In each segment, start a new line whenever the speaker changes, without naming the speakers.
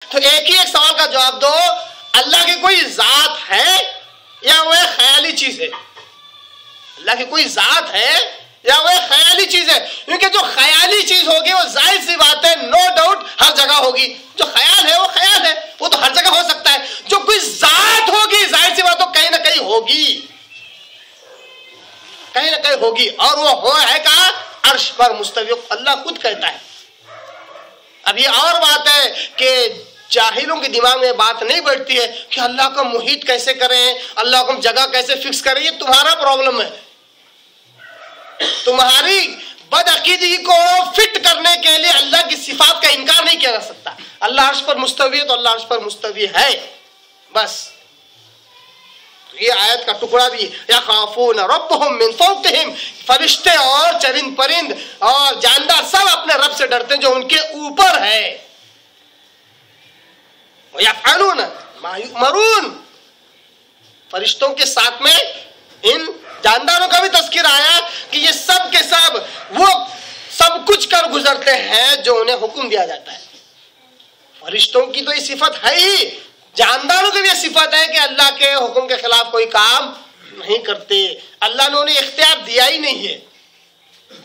تو ایک ہی ایک سوال کا جواب دو، اللہ کی کوئی ذات ہے یا وہ خیالی چیز ہے؟ اللہ کی کوئی ذات ہے یا وہ خیالی چیز ہے؟ کیونکہ جو خیالی چیز ہوگی وہ ظاہر سی بات ہے، نو ڈاؤٹ ہر جگہ ہوگی. جو خیال ہے وہ خیال ہے، وہ تو ہر جگہ ہو سکتا ہے. جو کوئی ذات ہوگی ظاہر سی بات ہو کہیں نہ کہیں ہوگی، کہیں نہ کہیں ہوگی. اور وہ ہے کہاں؟ عرش پر مستوی. اللہ خود کہتا ہے. اب یہ اور بات ہے کہ جاہلوں کے دماغ میں بات نہیں بیٹھتی ہے کہ اللہ کو محیط کیسے کریں، اللہ کو جگہ کیسے فکس کریں. یہ تمہارا پرابلم ہے. تمہاری بدعقیدگی کو فٹ کرنے کے لیے اللہ کی صفات کا انکار نہیں کیا جا سکتا. اللہ عرش پر مستوی ہے تو اللہ عرش پر مستوی ہے، بس. یہ آیت کا ٹکڑا بھی یخافون ربهم من فوقهم، فرشتے اور چرند پرند اور جاندار سب اپنے رب سے ڈرتے ہیں جو ان کے اوپر ہے. وَيَفْعَلُونَ مَا يُؤْمَرُونَ، فرشتوں کے ساتھ میں ان جانداروں کا بھی تذکر آیا کہ یہ سب کے سب وہ سب کچھ کر گزرتے ہیں جو انہیں حکم دیا جاتا ہے. فرشتوں کی تو یہ صفت ہے ہی، جانداروں کی بھی یہ صفت ہے کہ اللہ کے حکم کے خلاف کوئی کام نہیں کرتے. اللہ نے انہیں اختیار دیا ہی نہیں ہے.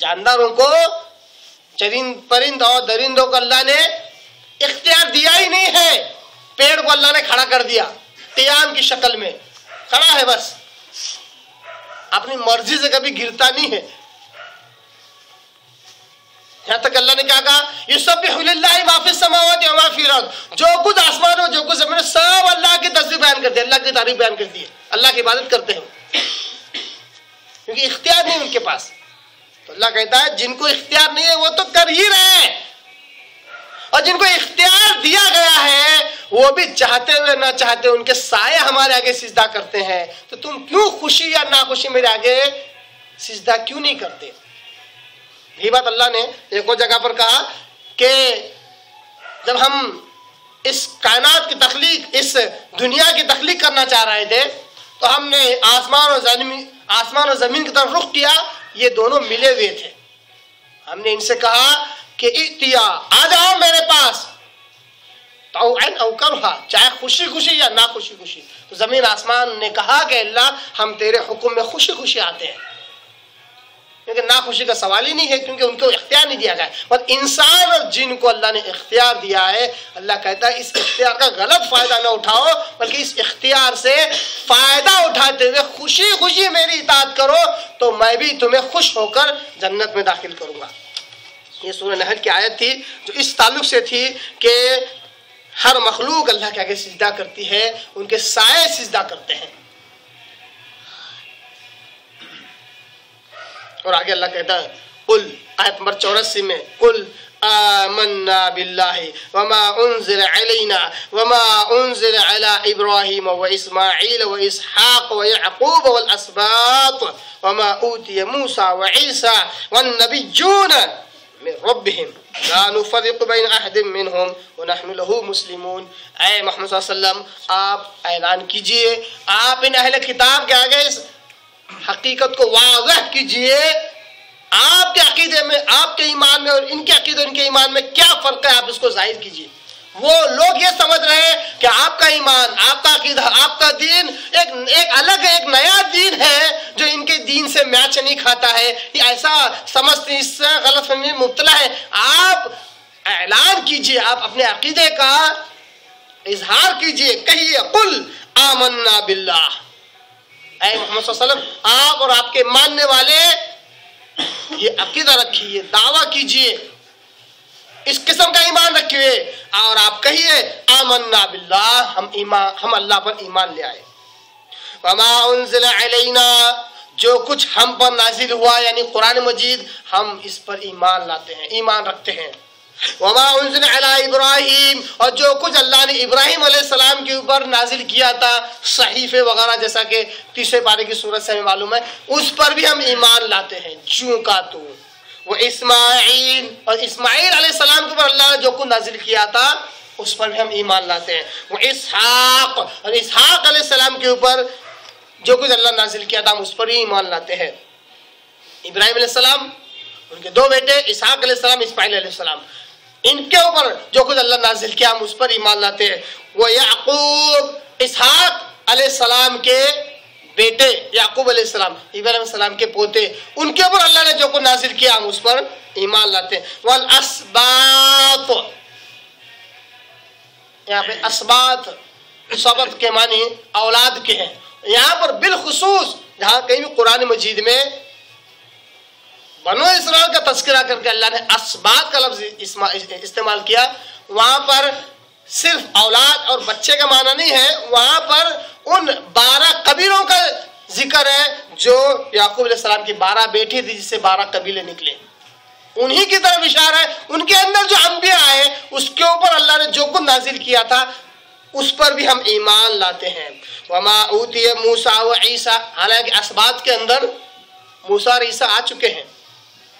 جانداروں کو، چرند پرند اور درندوں کو اللہ نے اختیار دیا ہی نہیں ہے. پیڑ کو اللہ نے کھڑا کر دیا، قیام کی شکل میں کھڑا ہے، بس اپنی مرضی سے کبھی گرتا نہیں ہے. یہاں تک اللہ نے کیا کہا، یسبح للہ ما فی السماوات و ما فی الارض، جو کچھ آسمان اور جو کچھ زمین سب اللہ کی تصویر بیان کرتے ہیں، اللہ کی تعریف بیان کرتی ہے، اللہ کی عبادت کرتے ہیں، کیونکہ اختیار نہیں ان کے پاس. تو اللہ کہتا ہے جن کو اختیار نہیں ہے وہ تو کر ہی رہے ہیں، اور جن کو اختیار دیا گیا ہے وہ بھی چاہتے ہوئے نہ چاہتے ان کے سائے ہمارے آگے سجدہ کرتے ہیں. تو تم کیوں خوشی یا ناخوشی میرے آگے سجدہ کیوں نہیں کرتے؟ یہی بات اللہ نے ایک اور جگہ پر کہا کہ جب ہم اس کائنات کی تخلیق، اس دنیا کی تخلیق کرنا چاہ رہے تھے تو ہم نے آسمان اور زمین کی طرف رخ کیا. یہ دونوں ملے ہوئے تھے. ہم نے ان سے کہا کہ اتیا، آ جاؤ میرے پاس، طوعاً او کرہا، چاہے خوشی خوشی یا نہ خوشی خوشی. تو زمین آسمان نے کہا کہ اللہ ہم تیرے حکم میں خوشی خوشی آتے ہیں، کیونکہ ناخوشی کا سوال ہی نہیں ہے، کیونکہ ان کو اختیار نہیں دیا گیا. اور انسان اور جن کو اللہ نے اختیار دیا ہے، اللہ کہتا ہے اس اختیار کا غلط فائدہ نہ اٹھاؤ، بلکہ اس اختیار سے فائدہ اٹھاتے ہوئے خوشی خوشی میری اطاعت کرو تو میں بھی تمہیں خوش ہو کر جنت میں داخل کروں گا. یہ سورہ نحل کی آیت تھی جو اس تعلق سے تھی کہ ہر مخلوق اللہ کے آگے سجدہ کرتی ہے، ان کے سائے سجدہ کرتے ہیں. اور آگے اللہ کہتا ہے قل، آیت نمبر 84 میں، قل آمنا باللہ وما انزل علینا وما انزل علی ابراہیم واسماعیل واسحاق ویعقوب والاسباط وما اوتی موسیٰ وعیسیٰ والنبیون من ربهم لا نفرق بین احد منہم ونحن له مسلمون. اے محمد صلی اللہ علیہ وسلم آپ اعلان کیجئے، آپ ان اہل کتاب کے آگے اس حقیقت کو واضح کیجئے، آپ کے عقیدے میں، آپ کے ایمان میں اور ان کے عقیدے اور ان کے ایمان میں کیا فرق ہے، آپ اس کو ظاہر کیجئے. وہ لوگ یہ سمجھ رہے ہیں کہ آپ کا ایمان، آپ کا عقیدہ، آپ کا دین ایک الگ ہے، ایک نیا دین ہے جو ان کے دین سے میچ نہیں کھاتا ہے. یہ ایسا سمجھتے، اس سے غلط فہمی میں مبتلا ہے. آپ اعلان کیجئے، آپ اپنے عقیدے کا اظہار کیجئے، کہیے قل آمنا باللہ. اے محمد صلی اللہ علیہ وسلم آپ اور آپ کے ماننے والے یہ عقیدہ رکھیے، دعویٰ کیجئے، اس قسم کا ایمان رکھیے اور آپ کہیے آمنا باللہ، ہم اللہ پر ایمان لے آئے. وما انزل علینا، جو کچھ ہم پر نازل ہوا یعنی قرآن مجید، ہم اس پر ایمان لاتے ہیں، ایمان رکھتے ہیں. وما انزل علی ابراہیم، اور جو کچھ اللہ نے ابراہیم علیہ السلام کے اوپر نازل کیا تھا، صحیفے وغیرہ، جیسا کہ 30 پارے کی سورت سے ہمیں معلوم ہے، اس پر بھی ہم ایمان لاتے ہیں. جو کا تو وہ اسماعیل، اور اسماعیل علیہ السلام کے اوپر اللہ نے جو کچھ نازل کیا تھا اس پر بھی ہم ایمان لاتے ہیں. وہ اسحاق، اور اسحاق علیہ السلام کے اوپر جو کچھ اللہ نازل کیا تھا ہم اس پر ہی ایمان لاتے ہیں. ابراہیم علیہ السلام، ان کے دو بیٹے اسحاق علیہ السلام، اسماعیل علیہ السلام، ان کے اوپر جو کچھ اللہ نازل کیا ہم اس پر ایمان لاتے ہیں. وہ یعقوب اسحاق علیہ السلام کے بیٹے، یعقوب علیہ السلام ابراہیم علیہ السلام کے پوتے، ان کے اوپر اللہ نے جو کچھ نازل کیا ہم اس پر ایمان لاتے ہیں. والاسباط، یہاں پہ اسباط سبط کے معنی اولاد کے ہیں. یہاں پر بالخصوص جہاں کہیں بھی قرآن مجید میں بنو اسرائیل کا تذکرہ کر کے اللہ نے اسباط کا لفظ استعمال کیا، وہاں پر صرف اولاد اور بچے کا معنی نہیں ہے، وہاں پر ان 12 قبیلوں کا ذکر ہے جو یعقوب علیہ السلام کی 12 بیٹی تھی جس سے 12 قبیلے نکلے، انہی کی طرف اشارہ ہے. ان کے اندر جو انبیاء آئے اس کے اوپر اللہ نے جو کچھ نازل کیا تھا اس پر بھی ہم ایمان لاتے ہیں. وما اوتی موسیٰ و عیسیٰ، حالانکہ اسباط کے اندر موسیٰ اور عیسیٰ آ چکے ہیں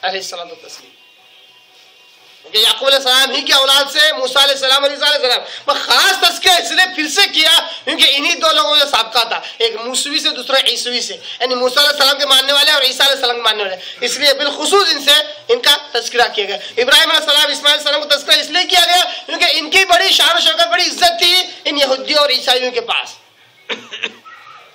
علیہ السلام و تسلیم، کہ یعقوب علیہ السلام ہی کی اولاد سے موسیٰ علیہ السلام اور عیسیٰ علیہ السلام. میں خاص تذکرہ اس لیے پھر سے کیا کیونکہ انہی دو لوگوں کا سابقہ تھا، ایک موسوی سے دوسرا عیسوی سے، یعنی موسیٰ علیہ السلام کے ماننے والے اور عیسیٰ علیہ السلام کے ماننے والے، اس لیے بالخصوص ان کا تذکرہ کیا گیا. ابراہیم علیہ السلام اسماعیل علیہ السلام کو تذکرہ اس لیے کیا گیا کیونکہ ان کی بڑی شان و شوکت، بڑی عزت تھی ان یہودیوں اور عیسائیوں کے پاس،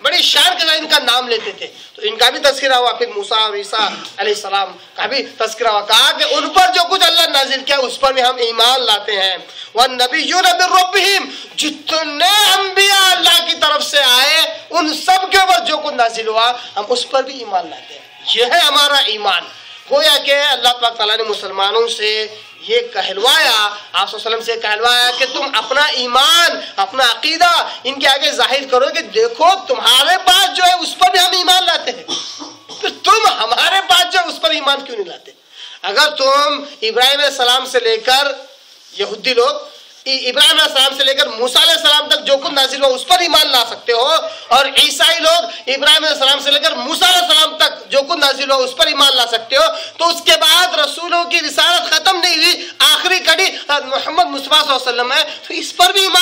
بڑی شان کے ساتھ ان کا نام لیتے تھے، تو ان کا بھی تذکرہ ہوا. پھر موسیٰ اور عیسیٰ علیہ السلام کا بھی تذکرہ ہوا، کہا کہ ان پر جو کچھ اللہ نازل کیا اس پر بھی ہم ایمان لاتے ہیں. وَالنَّبِيُّونَ مِن رَبِّهِمْ، جتنے انبیاء اللہ کی طرف سے آئے ان سب کے اوپر جو کچھ نازل ہوا ہم اس پر بھی ایمان لاتے ہیں. یہ ہے ہمارا ایمان. گویا کہ اللہ پاک تعالیٰ نے مسلمانوں سے یہ کہلوایا، آپ صلی اللہ علیہ وسلم سے کہلوایا کہ تم اپنا ایمان، اپنا عقیدہ ان کے آگے ظاہر کرو کہ دیکھو تمہارے پاس جو ہے اس پر بھی ہم ایمان لاتے ہیں، تو تم ہمارے پاس جو ہے اس پر ایمان کیوں نہیں لاتے؟ اگر تم ابراہیم علیہ السلام سے لے کر یہودی لوگ ابراہیم علیہ السلام سے لے کر موسیٰ علیہ السلام تک جو کچھ نازل ہوا اس پر ایمان لا سکتے ہو، اور عیسائی لوگ ابراہیم علیہ السلام سے لے کر موسیٰ علیہ السلام تک جو کچھ نازل ہوا اس پر ایمان لا سکتے ہو، تو اس کے بعد رسولوں کی رسالت ختم نہیں ہوئی، آخری کڑی محمد مصطفیٰ صلی اللہ علیہ وسلم ہے، تو اس پر بھی ایمان